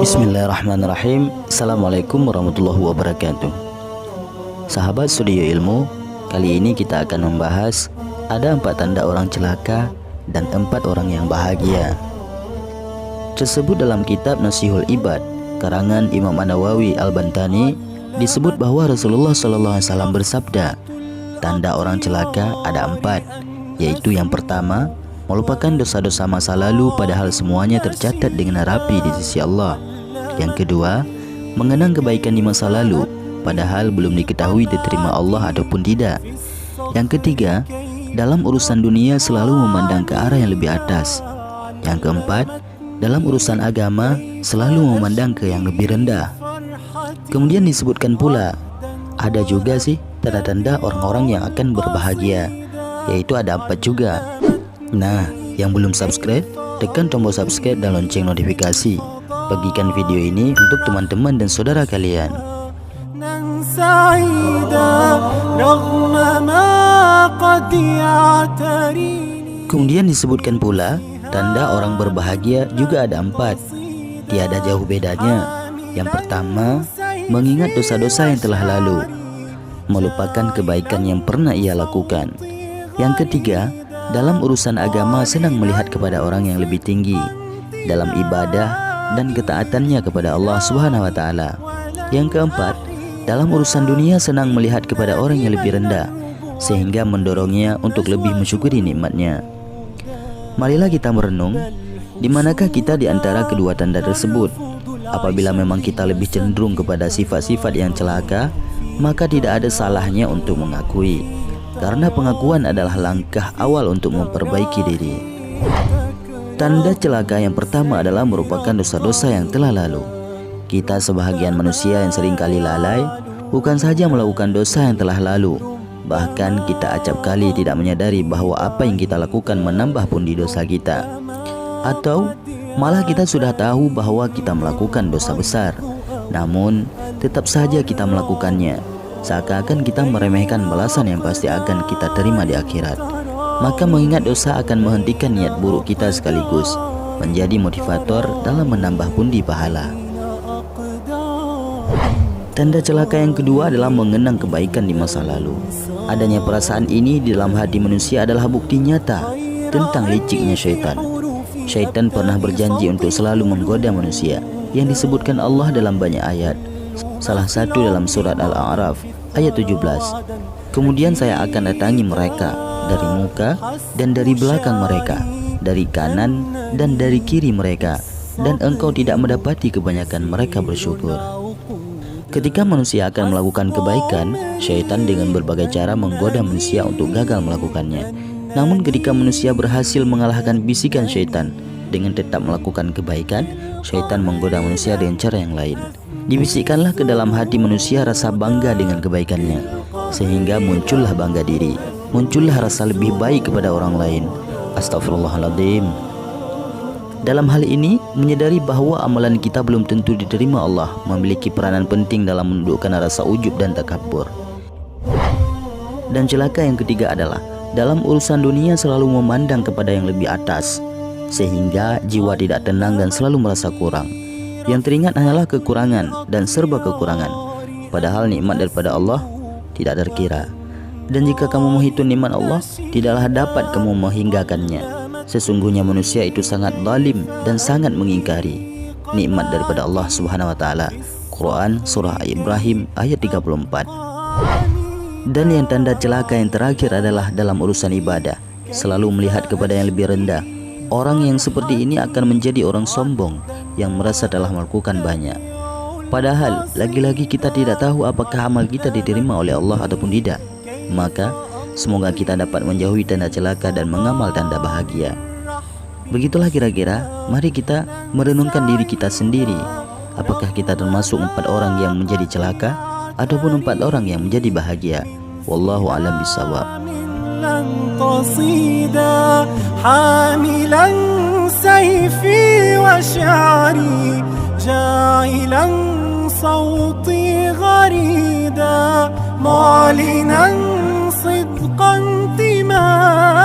Bismillahirrahmanirrahim. Assalamualaikum warahmatullahi wabarakatuh. Sahabat Studio Ilmu, kali ini kita akan membahas ada 4 tanda orang celaka dan 4 orang yang bahagia. Tersebut dalam kitab Nasihul Ibad karangan Imam An-Nawawi Al-Bantani, disebut bahwa Rasulullah SAW bersabda, tanda orang celaka ada 4, yaitu yang pertama, melupakan dosa-dosa masa lalu padahal semuanya tercatat dengan rapi di sisi Allah. Yang kedua, mengenang kebaikan di masa lalu padahal belum diketahui diterima Allah ataupun tidak. Yang ketiga, dalam urusan dunia selalu memandang ke arah yang lebih atas. Yang keempat, dalam urusan agama selalu memandang ke yang lebih rendah. Kemudian disebutkan pula, ada juga sih tanda-tanda orang-orang yang akan berbahagia, yaitu ada 4 juga. Nah, yang belum subscribe, tekan tombol subscribe dan lonceng notifikasi. Bagikan video ini untuk teman-teman dan saudara kalian. Kemudian disebutkan pula, tanda orang berbahagia juga ada 4, tiada jauh bedanya. Yang pertama, mengingat dosa-dosa yang telah lalu, melupakan kebaikan yang pernah ia lakukan. Yang ketiga, dalam urusan agama senang melihat kepada orang yang lebih tinggi dalam ibadah dan ketaatannya kepada Allah Subhanahu wa taala. Yang keempat, dalam urusan dunia senang melihat kepada orang yang lebih rendah sehingga mendorongnya untuk lebih mensyukuri nikmatnya. Marilah kita merenung, di manakah kita di antara kedua tanda tersebut? Apabila memang kita lebih cenderung kepada sifat-sifat yang celaka, maka tidak ada salahnya untuk mengakui, karena pengakuan adalah langkah awal untuk memperbaiki diri. Tanda celaka yang pertama adalah merupakan dosa-dosa yang telah lalu. Kita sebahagian manusia yang seringkali lalai, bukan saja melakukan dosa yang telah lalu, bahkan kita acap kali tidak menyadari bahwa apa yang kita lakukan menambah pundi dosa kita. Atau malah kita sudah tahu bahwa kita melakukan dosa besar, namun tetap saja kita melakukannya, seakan-akan kita meremehkan balasan yang pasti akan kita terima di akhirat. Maka mengingat dosa akan menghentikan niat buruk kita sekaligus menjadi motivator dalam menambah pundi pahala. Tanda celaka yang kedua adalah mengenang kebaikan di masa lalu. Adanya perasaan ini di dalam hati manusia adalah bukti nyata tentang liciknya syaitan. Syaitan pernah berjanji untuk selalu menggoda manusia, yang disebutkan Allah dalam banyak ayat. Salah satu dalam surat Al-A'raf ayat 17. Kemudian saya akan datangi mereka dari muka dan dari belakang mereka, dari kanan dan dari kiri mereka, dan engkau tidak mendapati kebanyakan mereka bersyukur. Ketika manusia akan melakukan kebaikan, syaitan dengan berbagai cara menggoda manusia untuk gagal melakukannya. Namun ketika manusia berhasil mengalahkan bisikan syaitan dengan tetap melakukan kebaikan, syaitan menggoda manusia dengan cara yang lain. Dibisikkanlah ke dalam hati manusia rasa bangga dengan kebaikannya, sehingga muncullah bangga diri, muncullah rasa lebih baik kepada orang lain. Astagfirullahaladzim. Dalam hal ini, menyadari bahwa amalan kita belum tentu diterima Allah memiliki peranan penting dalam menundukkan rasa ujub dan takabur. Dan celaka yang ketiga adalah dalam urusan dunia selalu memandang kepada yang lebih atas, sehingga jiwa tidak tenang dan selalu merasa kurang. Yang teringat hanyalah kekurangan dan serba kekurangan, padahal nikmat daripada Allah tidak terkira. Dan jika kamu menghitung nikmat Allah, tidaklah dapat kamu menghinggakannya. Sesungguhnya manusia itu sangat zalim dan sangat mengingkari nikmat daripada Allah Subhanahu wa taala. Quran surah Ibrahim ayat 34. Dan yang tanda celaka yang terakhir adalah dalam urusan ibadah, selalu melihat kepada yang lebih rendah. Orang yang seperti ini akan menjadi orang sombong yang merasa telah melakukan banyak, padahal lagi-lagi kita tidak tahu apakah amal kita diterima oleh Allah ataupun tidak. Maka semoga kita dapat menjauhi tanda celaka dan mengamal tanda bahagia. Begitulah kira-kira, mari kita merenungkan diri kita sendiri. Apakah kita termasuk 4 orang yang menjadi celaka ataupun 4 orang yang menjadi bahagia? Wallahu a'lam bishawab. حاملا سيفي وشعري جاعلا صوتي غريدا معلنا صدقا انتمائي